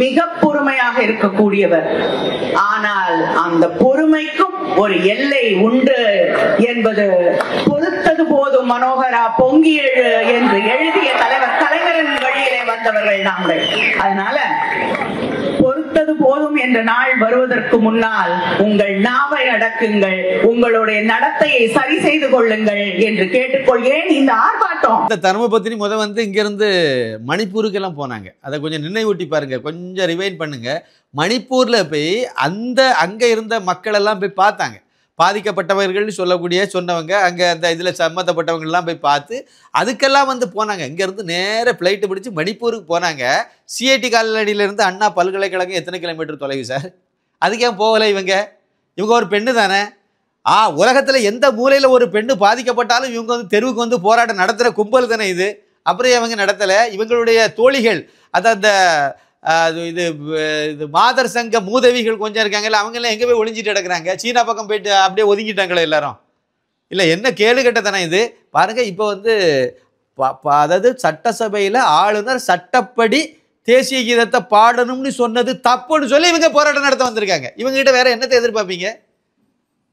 மிக பொறுமையாக இருக்கக்கூடியவர். ஆனால் அந்த பொறுமைக்கும் ஒரு எல்லை உண்டு என்பது பொறுத்தது போதும் மனோகரா பொங்கி எழு என்று எழுதிய தலைவர் கலைஞரின் வழியிலே வந்தவர்கள் நாங்கள். அதனால பொறுத்தது போதும் என்ற நாள் வருவதற்கு முன்னால் உங்கள் நாவை அடக்குங்கள், உங்களுடைய நடத்தையை சரி செய்து கொள்ளுங்கள் என்று கேட்டுக்கொள்கிறேன். இந்த ஆர்ப்பாட்டம் இந்த தர்மபத்தினி வந்து இங்க இருந்து மணிப்பூருக்கு எல்லாம் போனாங்க. அதை கொஞ்சம் நினைவூட்டி பாருங்க, கொஞ்சம் ரிவைண்ட் பண்ணுங்க. மணிப்பூர்ல போய் அங்க இருந்த மக்கள் எல்லாம் போய் பார்த்தாங்க. பாதிக்கப்பட்டவர்கள் சொன்னவங்க அங்க அந்த இதுல சம்மந்தப்பட்டவங்க எல்லாம் போய் பார்த்து அதுக்கெல்லாம் போனாங்க. இங்க இருந்து நேர பிளைட் பிடிச்சு மணிப்பூருக்கு போனாங்க. சிஐடி காலடியில இருந்து அண்ணா பல்கலைக்கழகம் எத்தனை கிலோமீட்டர் தொலைவு சார்? அதுக்கு ஏன் போகலை? இவங்க ஒரு பெண்ணு தானே. உலகத்துல எந்த மூலையில ஒரு பெண்ணு பாதிக்கப்பட்டாலும் இவங்க தெருவுக்கு போராட்டம் நடத்துற கும்பல் தானே இது. அப்புறம் இவங்க நடத்தல. இவங்களுடைய தோழிகள் அந்த இது மாதர் சங்க மூதவிகள் கொஞ்சம் இருக்காங்கல்ல, அவங்க எல்லாம் எங்க போய் ஒளிஞ்சிட்டு கிடக்குறாங்க? சீனா பக்கம் போயிட்டு அப்படியே ஒதுங்கிட்டாங்களே எல்லாரும். இல்ல என்ன கேடுகட்டதானே இது பாருங்க. இப்போ அதாவது சட்டசபையில ஆளுநர் சட்டப்படி தேசிய கீதத்தை பாடணும்னு சொன்னது தப்புன்னு சொல்லி இவங்க போராட்டம் நடத்த வந்திருக்காங்க. இவங்க கிட்ட வேற என்னத்தை எதிர்பார்ப்பீங்க?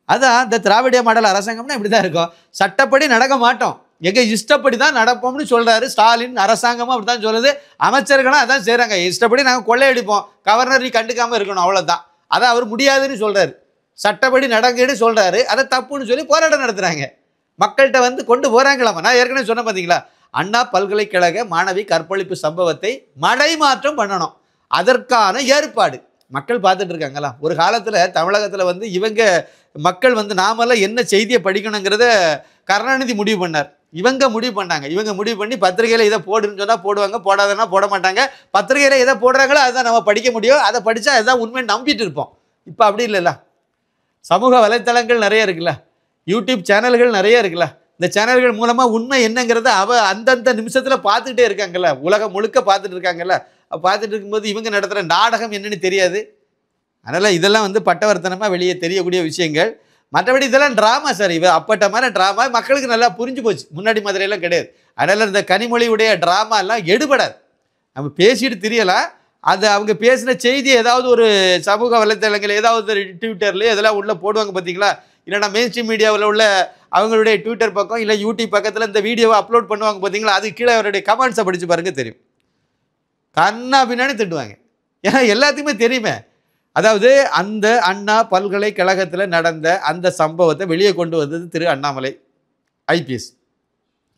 அதான் இந்த திராவிட மாடல் அரசாங்கம்னா இப்படிதான் இருக்கும். சட்டப்படி நடக்க மாட்டோம், எங்க இஷ்டப்படி தான் நடப்போம்னு சொல்றாரு ஸ்டாலின். அரசாங்கமும் அப்படித்தான் சொல்லுது, அமைச்சர்களும் அதான் செய்யறாங்க. இஷ்டப்படி நாங்கள் கொள்ளையடிப்போம், கவர்னர் கண்டுக்காம இருக்கணும், அவ்வளவுதான். அதை அவர் முடியாதுன்னு சொல்றாரு, சட்டப்படி நடக்குன்னு சொல்றாரு. அதை தப்புன்னு சொல்லி போராட்டம் நடத்துறாங்க. மக்கள்கிட்ட கொண்டு போறாங்களாமா. நான் ஏற்கனவே சொன்ன பார்த்தீங்களா, அண்ணா பல்கலைக்கழக மாணவி கற்பழிப்பு சம்பவத்தை மடைமாற்றம் பண்ணணும், அதற்கான ஏற்பாடு மக்கள் பார்த்துட்டு இருக்காங்களா. ஒரு காலத்துல தமிழகத்துல இவங்க மக்கள் நாமெல்லாம் என்ன செய்தியை படிக்கணுங்கிறத கருணாநிதி முடிவு பண்ணார். இவங்க முடிவு பண்ணாங்க. இவங்க முடிவு பண்ணி பத்திரிகையில இதை போடுன்னு சொன்னா போடுவாங்க, போடாதன்னா போட மாட்டாங்க. பத்திரிகையில எதை போடுறாங்களோ அதுதான் நம்ம படிக்க முடியும், அதை படிச்சா அதுதான் உண்மை நம்பிட்டு இருப்போம். இப்போ அப்படி இல்லைல்ல. சமூக வலைத்தளங்கள் நிறைய இருக்குல்ல, யூடியூப் சேனல்கள் நிறைய இருக்குல்ல. இந்த சேனல்கள் மூலமா உண்மை என்னங்கிறத அந்தந்த நிமிஷத்துல பார்த்துக்கிட்டே இருக்காங்கல்ல, உலகம் முழுக்க பார்த்துட்டு இருக்காங்கல்ல. பார்த்துட்டு இருக்கும்போது இவங்க நடத்துகிற நாடகம் என்னன்னு தெரியாது. அதனால் இதெல்லாம் பட்டவர்த்தனமாக வெளியே தெரியக்கூடிய விஷயங்கள். மற்றபடி இதெல்லாம் ட்ராமா சார். அப்பட்டமான ட்ராமா மக்களுக்கு நல்லா புரிஞ்சு போச்சு, முன்னாடி மாதிரியெல்லாம் கிடையாது. அதனால் இந்த கனிமொழியுடைய ட்ராமா எல்லாம் எடுபடாது. நம்ம பேசிட்டு தெரியலாம். அது அவங்க பேசின செய்தி ஏதாவது ஒரு சமூக வலைத்தளங்கள் ஏதாவது ட்விட்டர்லேயே இதெல்லாம் உள்ள போடுவாங்க பார்த்தீங்களா, இல்லைனா மெயின் ஸ்ட்ரீம் மீடியாவில் உள்ள அவங்களுடைய ட்விட்டர் பக்கம் இல்லை யூடியூப் பக்கத்தில் இந்த வீடியோவை அப்லோட் பண்ணுவாங்க பார்த்தீங்களா, அது கீழே அவருடைய கமெண்ட்ஸை படித்து பாருங்க தெரியும். கண்ணா பின்னாடி திட்டுவாங்க, ஏன்னா எல்லாத்துக்குமே தெரியுமே. அதாவது அந்த அண்ணா பல்கலைக்கழகத்தில் நடந்த அந்த சம்பவத்தை வெளியே கொண்டு வந்தது திரு அண்ணாமலை ஐபிஎஸ்.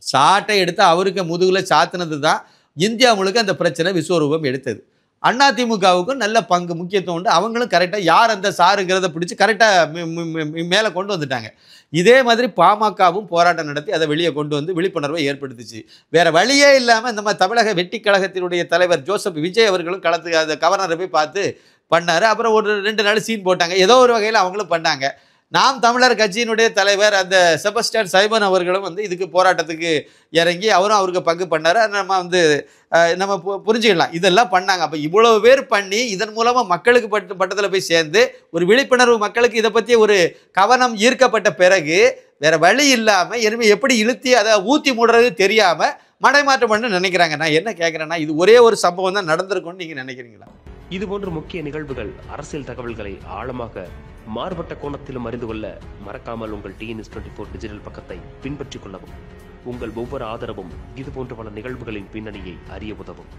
சாட்டை எடுத்து அவருக்கு முதுகில் சாத்தினது தான் இந்தியா முழுக்க அந்த பிரச்சனை விஸ்வரூபம் எடுத்தது. அதிமுகவுக்கும் நல்ல பங்கு முக்கியத்துவம் உண்டு. அவங்களும் கரெக்டாக யார் அந்த சாருங்கிறத பிடிச்சி கரெக்டாக மேலே கொண்டு வந்துட்டாங்க. இதே மாதிரி பாமகவும் போராட்டம் நடத்தி அதை வெளியே கொண்டு வந்து விழிப்புணர்வை ஏற்படுத்துச்சு. வேற வழியே இல்லாமல் இந்த மாதிரி தமிழக வெற்றி கழகத்தினுடைய தலைவர் ஜோசப் விஜய் அவர்களும் களத்துக்கு அந்த கவர்னரை போய் பார்த்து பண்ணார். அப்புறம் ஒரு 2 நாள் சீன் போட்டாங்க, ஏதோ ஒரு வகையில் அவங்களும் பண்ணாங்க. நாம் தமிழர் கட்சியினுடைய தலைவர் அந்த செபஸ்டியன் சைமன் அவர்களும் இதுக்கு போராட்டத்துக்கு இறங்கி அவரும் அவருக்கு பங்கு பண்ணார். நம்ம நம்ம புரிஞ்சுக்கலாம் இதெல்லாம் பண்ணாங்க. அப்போ இவ்வளவு பேர் பண்ணி இதன் மூலமாக மக்களுக்கு பட்டத்தில் போய் சேர்ந்து ஒரு விழிப்புணர்வு மக்களுக்கு இதை பற்றி ஒரு கவனம் ஈர்க்கப்பட்ட பிறகு வேற வழி இல்லாமல் இனிமே எப்படி இழுத்தி அதை ஊற்றி மூடுறது தெரியாமல் மடைமாற்றம் பண்ண நினைக்கிறாங்க. நான் என்ன கேட்குறேன்னா, இது ஒரே ஒரு சம்பவம் தான் நடந்திருக்கும்னு நீங்கள் நினைக்கிறீங்களா? இதுபோன்ற முக்கிய நிகழ்வுகள், அரசியல் தகவல்களை ஆழமாக மாறுபட்ட கோணத்திலும் அறிந்து கொள்ள மறக்காமல் உங்கள் TNS24 டிஜிட்டல் பக்கத்தை பின்பற்றிக் கொள்ளவும். உங்கள் ஒவ்வொரு ஆதரவும் இதுபோன்ற பல நிகழ்வுகளின் பின்னணியை அறிய உதவும்.